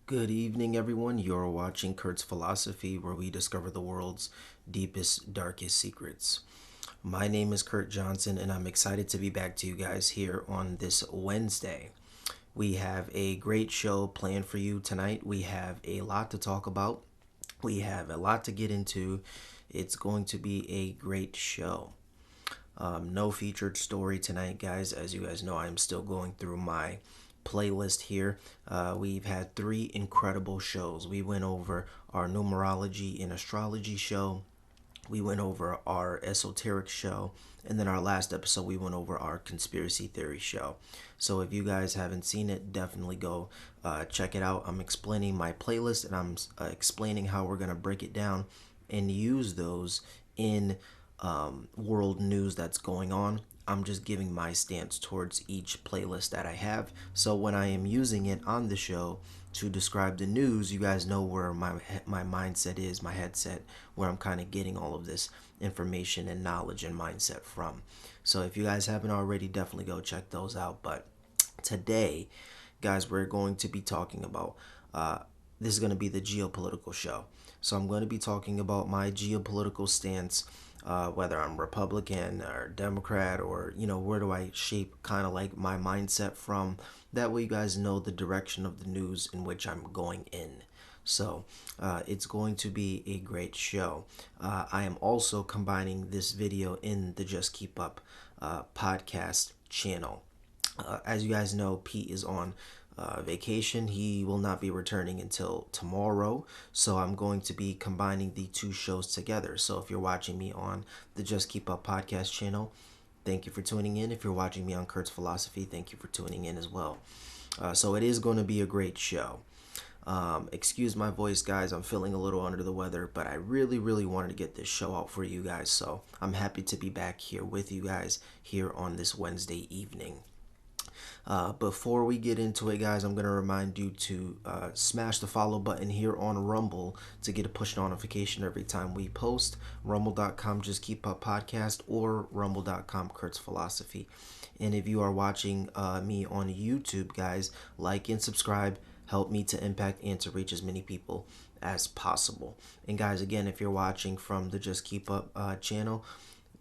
Good evening, everyone. You're watching Kurt's Philosophy, where we discover the world's deepest, darkest secrets. My name is Kurt Johnson, and I'm excited to be back to you guys here on this Wednesday. We have a great show planned for you tonight. We have a lot to talk about, we have a lot to get into. It's going to be a great show. No featured story tonight, guys. As you guys know, I'm still going through my playlist here. We've had three incredible shows. We went over our numerology and astrology show, we went over our esoteric show, and then our last episode we went over our conspiracy theory show. So if you guys haven't seen it, definitely go check it out. I'm explaining my playlist, and I'm explaining how we're going to break it down and use those in world news that's going on. I'm just giving my stance towards each playlist that I have. So when I am using it on the show to describe the news, you guys know where my mindset is, my headset, where I'm kind of getting all of this information and knowledge and mindset from. So if you guys haven't already, definitely go check those out. But today, guys, we're going to be talking about this is going to be the geopolitical show. So I'm going to be talking about my geopolitical stance, whether I'm Republican or Democrat, or where do I shape kind of like my mindset from. That way, you guys know the direction of the news in which I'm going in. So it's going to be a great show. I am also combining this video in the Just Keep Up podcast channel. As you guys know, Pete is on vacation. He will not be returning until tomorrow. So I'm going to be combining the two shows together. So if you're watching me on the Just Keep Up podcast channel, thank you for tuning in. If you're watching me on Kurt's Philosophy, thank you for tuning in as well. So it is going to be a great show. Excuse my voice, guys. I'm feeling a little under the weather, but I really, really wanted to get this show out for you guys. So I'm happy to be back here with you guys here on this Wednesday evening. Before we get into it, guys, I'm going to remind you to smash the follow button here on Rumble to get a push notification every time we post. Rumble.com, Just Keep Up Podcast, or Rumble.com, Kurt's Philosophy. And if you are watching me on YouTube, guys, like and subscribe. Help me to impact and to reach as many people as possible. And guys, again, if you're watching from the Just Keep Up channel,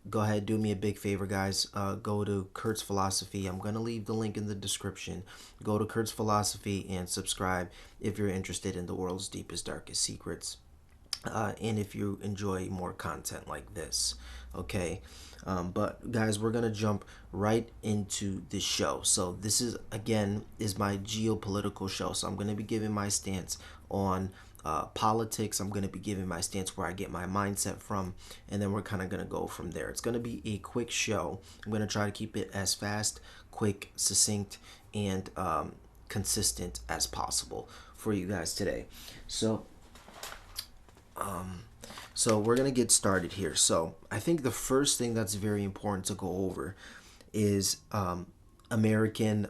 go ahead, do me a big favor, guys. Go to Kurt's Philosophy. I'm going to leave the link in the description. Go to Kurt's Philosophy and subscribe if you're interested in the world's deepest, darkest secrets. And if you enjoy more content like this. Okay. But guys, we're going to jump right into the show. So this is, again, is my geopolitical show. So I'm going to be giving my stance on politics. I'm going to be giving my stance where I get my mindset from, and then we're kind of going to go from there. It's going to be a quick show. I'm going to try to keep it as fast, quick, succinct, and consistent as possible for you guys today. So we're gonna get started here. So I think the first thing that's very important to go over is American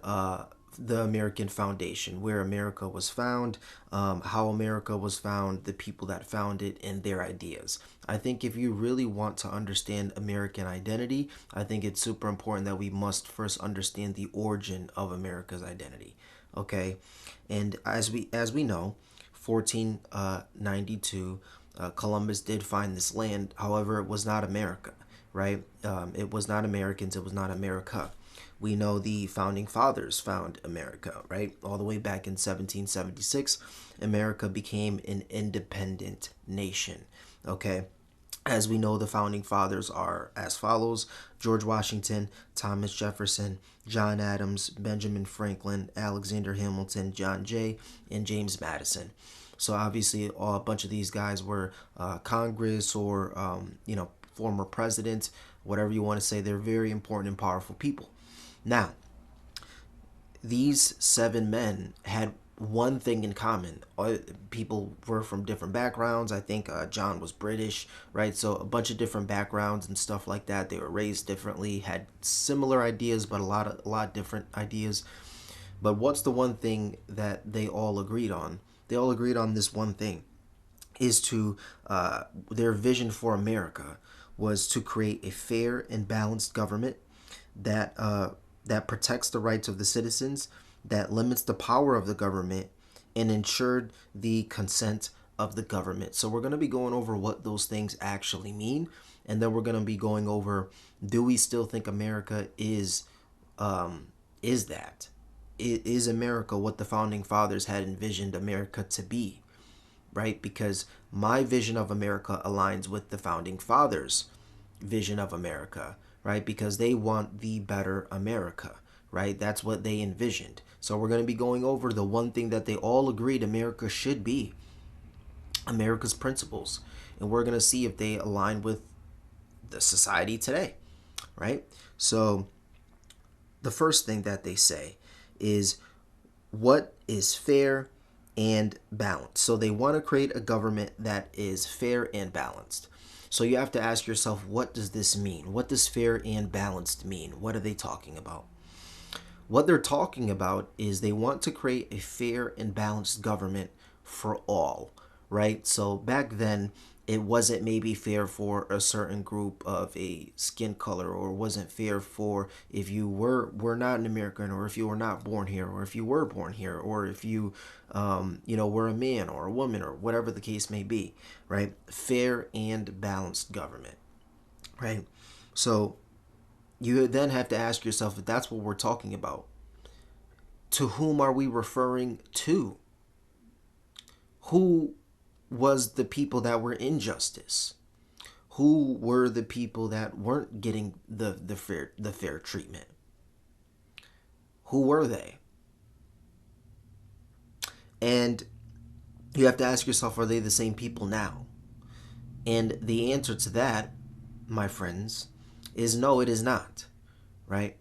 the American Foundation, where America was found, how America was found, the people that found it, and their ideas. I think if you really want to understand American identity, I think it's super important that we must first understand the origin of America's identity. Okay, and as we know, 1492, Columbus did find this land. However, it was not America, right? It was not Americans. It was not America. We know the founding fathers found America, right? All the way back in 1776, America became an independent nation, okay? As we know, the founding fathers are as follows: George Washington, Thomas Jefferson, John Adams, Benjamin Franklin, Alexander Hamilton, John Jay, and James Madison. So obviously, a bunch of these guys were Congress, or former presidents, whatever you want to say. They're very important and powerful people. Now, these seven men had one thing in common. People were from different backgrounds. I think John was British, right? So a bunch of different backgrounds and stuff like that. They were raised differently, had similar ideas, but a lot different ideas. But what's the one thing that they all agreed on? They all agreed on this one thing, is to their vision for America was to create a fair and balanced government that protects the rights of the citizens, that limits the power of the government, and ensured the consent of the government. So we're going to be going over what those things actually mean, and then we're going to be going over, do we still think America is that? Is America what the founding fathers had envisioned America to be? Right? Because my vision of America aligns with the founding fathers' vision of America, right? Because they want the better America, right? That's what they envisioned. So we're going to be going over the one thing that they all agreed America should be, America's principles. And we're going to see if they align with the society today, right? So the first thing that they say is, what is fair and balanced? So they want to create a government that is fair and balanced. So you have to ask yourself, what does this mean? What does fair and balanced mean? What are they talking about? What they're talking about is they want to create a fair and balanced government for all, right? So back then, it wasn't maybe fair for a certain group of a skin color, or wasn't fair for if you were not an American, or if you were not born here, or if you were born here, or if you were a man or a woman, or whatever the case may be, right? Fair and balanced government, right? So you then have to ask yourself, if that's what we're talking about, to whom are we referring to? Who was the people that were in justice? Who were the people that weren't getting the fair treatment? Who were they? And you have to ask yourself, are they the same people now? And the answer to that, my friends, is no, it is not, right?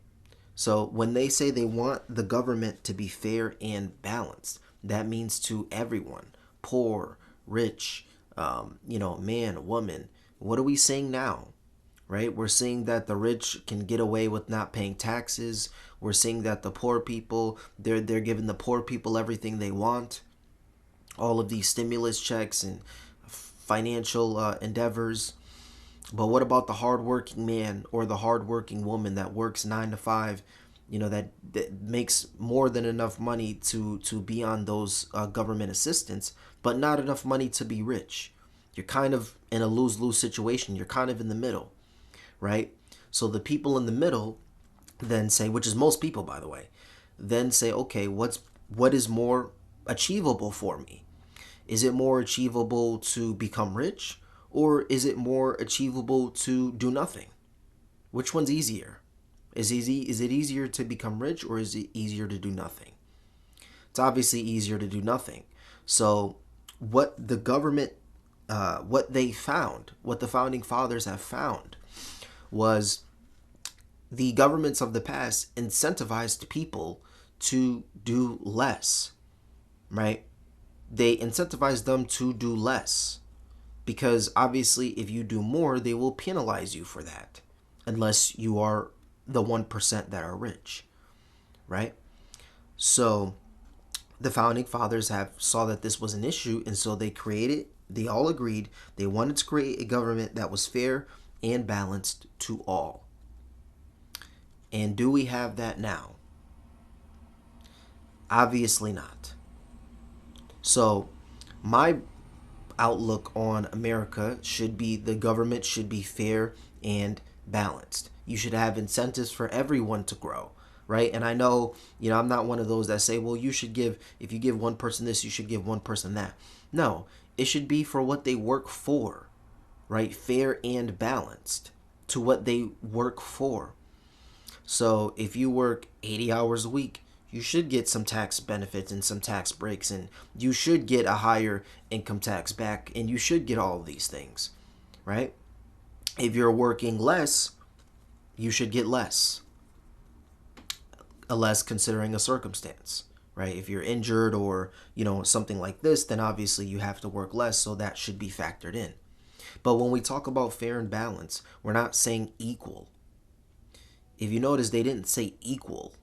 So when they say they want the government to be fair and balanced, that means to everyone, poor, rich, man, woman. What are we saying now? Right? We're seeing that the rich can get away with not paying taxes. We're seeing that the poor people, they're giving the poor people everything they want. All of these stimulus checks and financial endeavors. But what about the hardworking man or the hardworking woman that works 9 to 5, that makes more than enough money to be on those government assistance, but not enough money to be rich? You're kind of in a lose-lose situation. You're kind of in the middle, right? So the people in the middle then say, which is most people, by the way, then say, okay, what is more achievable for me? Is it more achievable to become rich, or is it more achievable to do nothing? Which one's easier? Is it easier to become rich, or is it easier to do nothing? It's obviously easier to do nothing. So what the government, what they found, what the founding fathers have found, was the governments of the past incentivized people to do less, right? They incentivized them to do less, because obviously if you do more, they will penalize you for that, unless you are the 1% that are rich, right? So the founding fathers have saw that this was an issue, and so they all agreed they wanted to create a government that was fair and balanced to all. And do we have that now? Obviously not. So my outlook on America should be, the government should be fair and balanced. You should have incentives for everyone to grow, right? And I know, I'm not one of those that say, well, if you give one person this, you should give one person that. No, it should be for what they work for, right? Fair and balanced to what they work for. So if you work 80 hours a week, you should get some tax benefits and some tax breaks, and you should get a higher income tax back, and you should get all of these things, right? If you're working less, you should get less. A less considering a circumstance, right? If you're injured or, something like this, then obviously you have to work less, so that should be factored in. But when we talk about fair and balance, we're not saying equal. If you notice, they didn't say equal.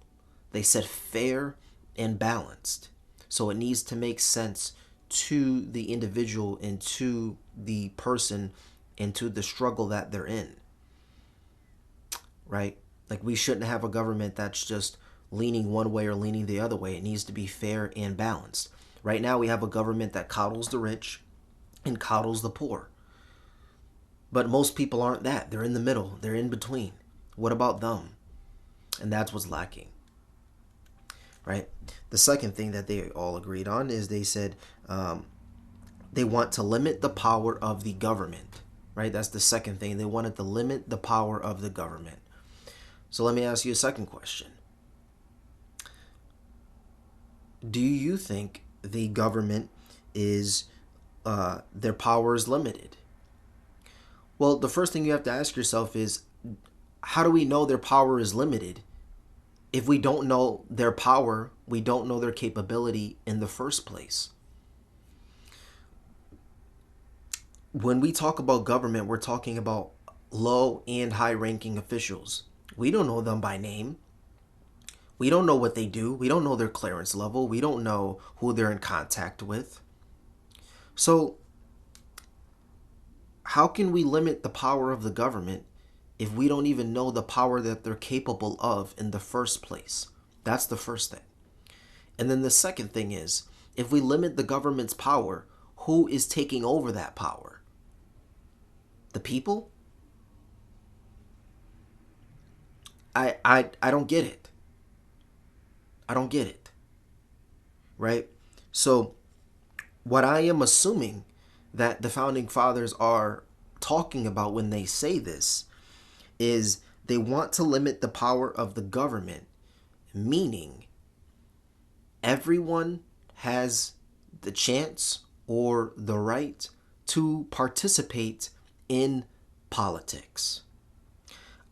They said fair and balanced. So it needs to make sense to the individual and to the person and to the struggle that they're in, right? Like, we shouldn't have a government that's just leaning one way or leaning the other way. It needs to be fair and balanced. Right now, we have a government that coddles the rich and coddles the poor. But most people aren't that. They're in the middle, they're in between. What about them? And that's what's lacking, right? The second thing that they all agreed on is they said they want to limit the power of the government, right? That's the second thing. They wanted to limit the power of the government. So let me ask you a second question. Do you think the government is, their power is limited? Well, the first thing you have to ask yourself is, how do we know their power is limited? If we don't know their power, we don't know their capability in the first place. When we talk about government, we're talking about low and high ranking officials. We don't know them by name. We don't know what they do. We don't know their clearance level. We don't know who they're in contact with. So, how can we limit the power of the government if we don't even know the power that they're capable of in the first place? That's the first thing. And then the second thing is, if we limit the government's power, who is taking over that power? The people? I don't get it. I don't get it. Right? So what I am assuming that the founding fathers are talking about when they say this is they want to limit the power of the government, meaning everyone has the chance or the right to participate in politics.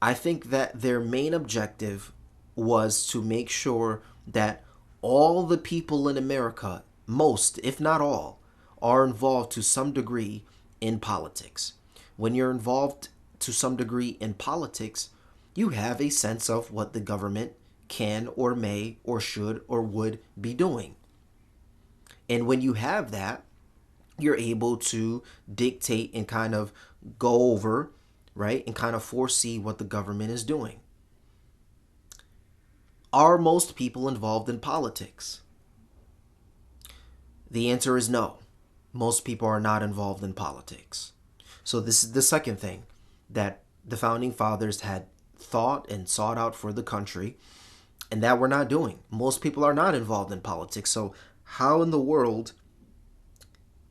I think that their main objective was to make sure that all the people in America, most, if not all, are involved to some degree in politics. When you're involved to some degree in politics, you have a sense of what the government can or may or should or would be doing. And when you have that, you're able to dictate and kind of go over, right, and kind of foresee what the government is doing. Are most people involved in politics? The answer is no. Most people are not involved in politics. So this is the second thing that the founding fathers had thought and sought out for the country, and that we're not doing. Most people are not involved in politics. So how in the world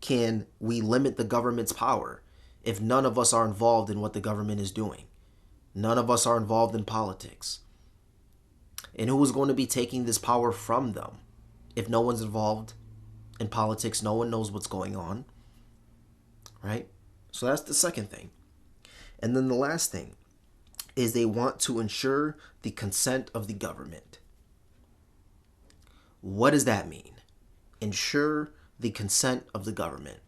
can we limit the government's power if none of us are involved in what the government is doing? None of us are involved in politics. And who is going to be taking this power from them? If no one's involved in politics, no one knows what's going on, right? So that's the second thing. And then the last thing is they want to ensure the consent of the government. What does that mean? Ensure the consent of the government.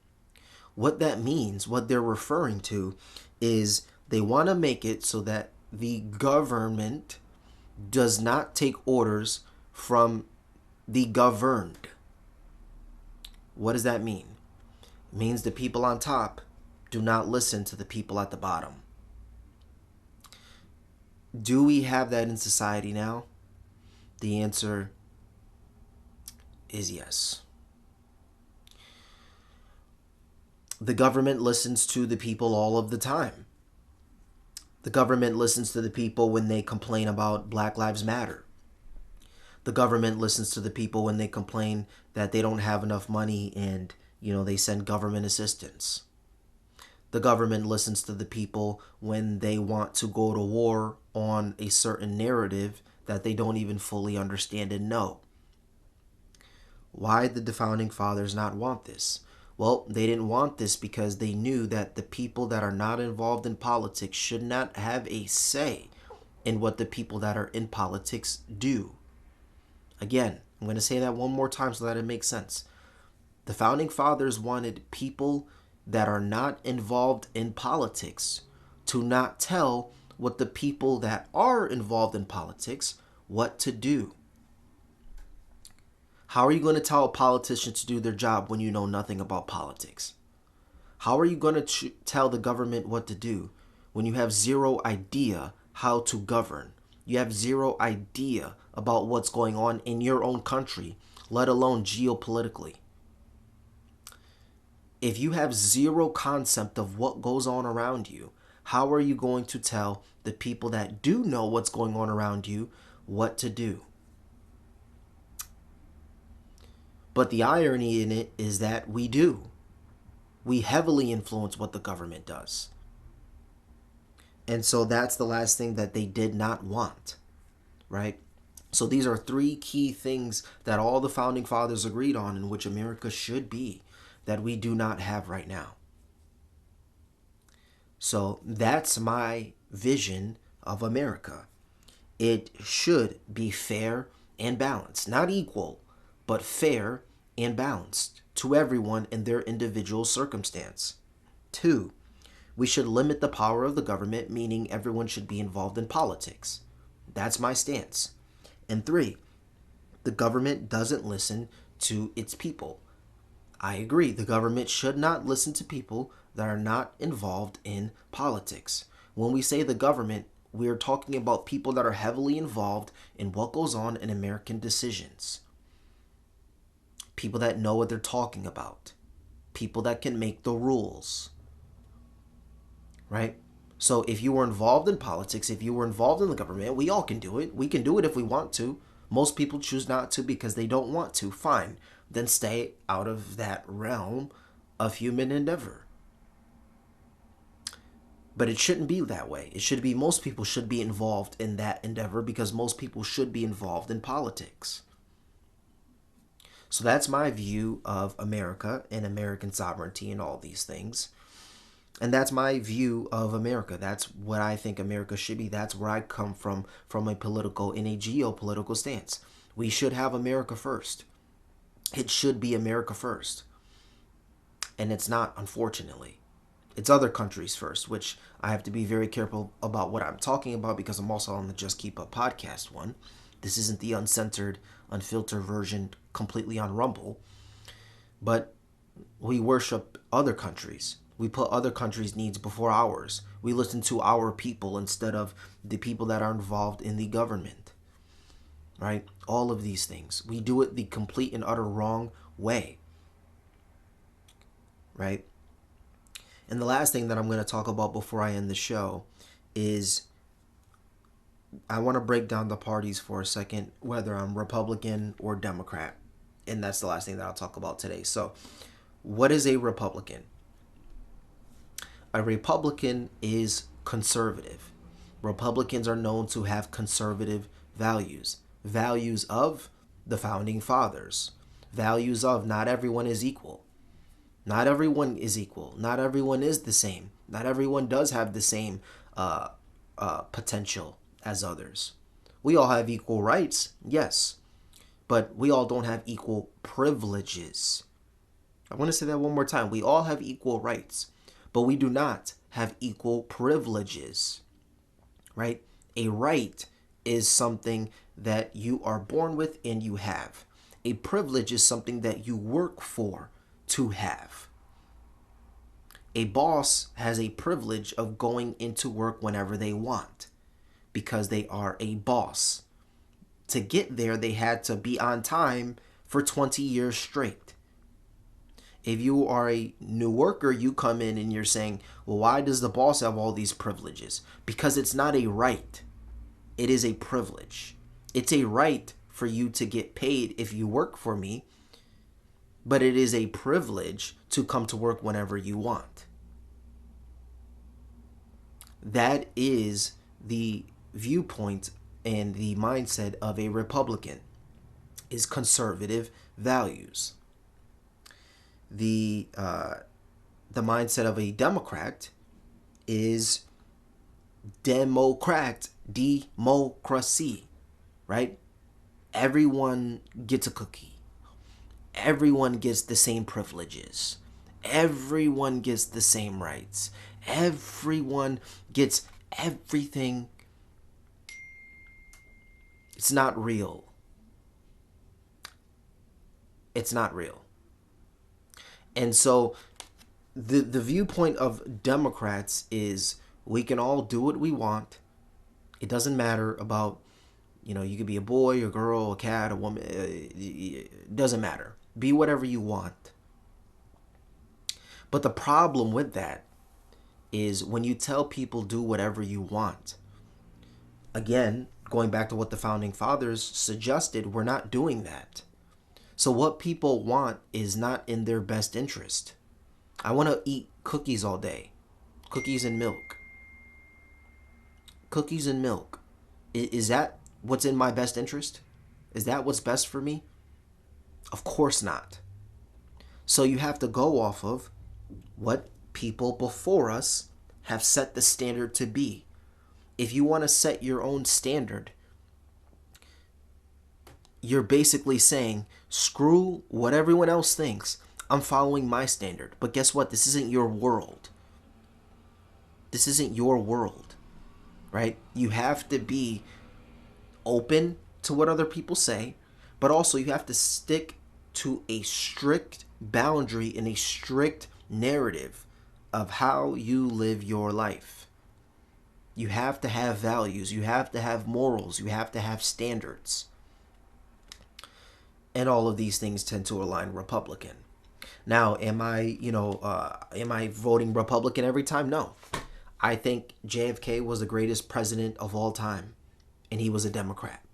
What that means, what they're referring to, is they want to make it so that the government does not take orders from the governed. What does that mean? It means the people on top do not listen to the people at the bottom. Do we have that in society now? The answer is yes. The government listens to the people all of the time. The government listens to the people when they complain about Black Lives Matter. The government listens to the people when they complain that they don't have enough money and, they send government assistance. The government listens to the people when they want to go to war on a certain narrative that they don't even fully understand and know. Why did the founding fathers not want this? Well, they didn't want this because they knew that the people that are not involved in politics should not have a say in what the people that are in politics do. Again, I'm going to say that one more time so that it makes sense. The founding fathers wanted people that are not involved in politics to not tell what the people that are involved in politics what to do. How are you going to tell a politician to do their job when you know nothing about politics? How are you going to tell the government what to do when you have zero idea how to govern? You have zero idea about what's going on in your own country, let alone geopolitically. If you have zero concept of what goes on around you, how are you going to tell the people that do know what's going on around you what to do? But the irony in it is that we do. We heavily influence what the government does. And so that's the last thing that they did not want, right? So these are three key things that all the founding fathers agreed on in which America should be that we do not have right now. So that's my vision of America. It should be fair and balanced, not equal, but fair and balanced to everyone in their individual circumstance. 2, we should limit the power of the government, meaning everyone should be involved in politics. That's my stance. And 3, the government doesn't listen to its people. I agree. The government should not listen to people that are not involved in politics. When we say the government, we are talking about people that are heavily involved in what goes on in American decisions. People that know what they're talking about. People that can make the rules. Right? So if you were involved in politics, if you were involved in the government, we all can do it. We can do it if we want to. Most people choose not to because they don't want to. Fine. Then stay out of that realm of human endeavor. But it shouldn't be that way. It should be most people should be involved in that endeavor because most people should be involved in politics. So that's my view of America and American sovereignty and all these things. And that's my view of America. That's what I think America should be. That's where I come from a political and a geopolitical stance. We should have America first. It should be America first. And it's not, unfortunately. It's other countries first, which I have to be very careful about what I'm talking about because I'm also on the Just Keep Up podcast one. This isn't the uncensored, unfiltered version completely on Rumble. But we worship other countries. We put other countries' needs before ours. We listen to our people instead of the people that are involved in the government. Right? All of these things. We do it the complete and utter wrong way. Right? And the last thing that I'm going to talk about before I end the show is I want to break down the parties for a second, whether I'm Republican or Democrat. And that's the last thing that I'll talk about today. So, what is a Republican? A Republican is conservative. Republicans are known to have conservative values. Values of the founding fathers. Values of not everyone is equal. Not everyone is equal. Not everyone is the same. Not everyone does have the same potential as others. We all have equal rights, yes, but we all don't have equal privileges. I want to say that one more time. We all have equal rights, but we do not have equal privileges, right? A right is something that you are born with and you have. A privilege is something that you work for to have. A boss has a privilege of going into work whenever they want because they are a boss. To get there, they had to be on time for 20 years straight. If you are a new worker, you come in and you're saying, well, why does the boss have all these privileges? Because it's not a right. It is a privilege. It's a right for you to get paid if you work for me, but it is a privilege to come to work whenever you want. That is the viewpoint and the mindset of a Republican, is conservative values. The mindset of a Democrat is democracy, right? Everyone gets a cookie. Everyone gets the same privileges. Everyone gets the same rights. Everyone gets everything. It's not real. It's not real. And so the viewpoint of Democrats is we can all do what we want. It doesn't matter about, you could be a boy, a girl, a cat, a woman. It doesn't matter. Be whatever you want. But the problem with that is when you tell people do whatever you want, again, going back to what the founding fathers suggested, we're not doing that. So what people want is not in their best interest. I want to eat cookies all day. Cookies and milk. Cookies and milk. Is that what's in my best interest? Is that what's best for me? Of course not. So you have to go off of what people before us have set the standard to be. If you want to set your own standard, you're basically saying, screw what everyone else thinks. I'm following my standard. But guess what? This isn't your world. This isn't your world, right? You have to be open to what other people say, but also you have to stick to a strict boundary and a strict narrative of how you live your life. You have to have values. You have to have morals. You have to have standards. And all of these things tend to align Republican. Now, am I voting Republican every time? No. I think JFK was the greatest president of all time, and he was a Democrat.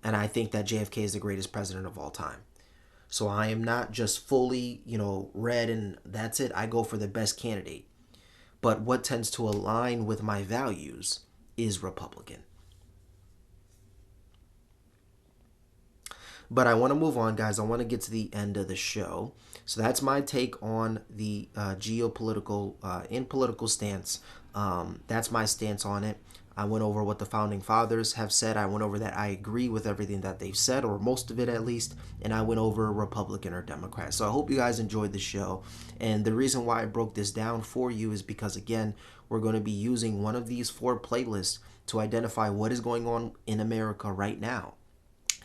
And I think that JFK is the greatest president of all time. So I am not just fully, red and that's it. I go for the best candidate. But what tends to align with my values is Republican. But I want to move on, guys. I want to get to the end of the show. So that's my take on the geopolitical and political stance. That's my stance on it. I went over what the founding fathers have said. I went over that I agree with everything that they've said, or most of it at least. And I went over Republican or Democrat. So I hope you guys enjoyed the show. And the reason why I broke this down for you is because, again, we're going to be using one of these 4 playlists to identify what is going on in America right now.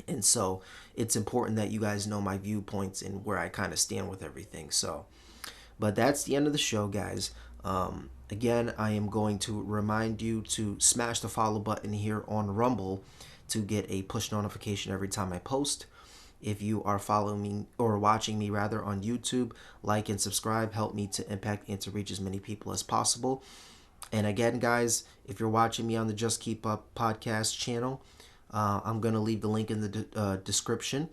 And so it's important that you guys know my viewpoints and where I kind of stand with everything. So, but that's the end of the show, guys. Again, I am going to remind you to smash the follow button here on Rumble to get a push notification every time I post. If you are following me or watching me rather on YouTube, like and subscribe. Help me to impact and to reach as many people as possible. And again, guys, if you're watching me on the Just Keep Up podcast channel, I'm going to leave the link in the description.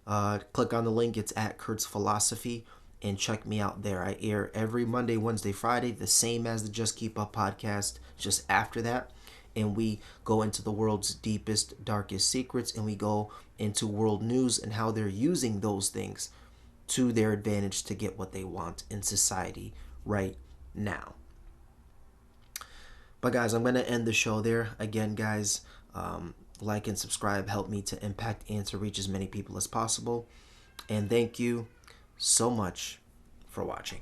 Click on the link. It's at Kurt's Philosophy. And check me out there. I air every Monday, Wednesday, Friday, the same as the Just Keep Up podcast, just after that. And we go into the world's deepest, darkest secrets, and we go into world news and how they're using those things to their advantage to get what they want in society right now. But guys, I'm going to end the show there. Again, guys, like and subscribe. Help me to impact and to reach as many people as possible. And thank you so much for watching.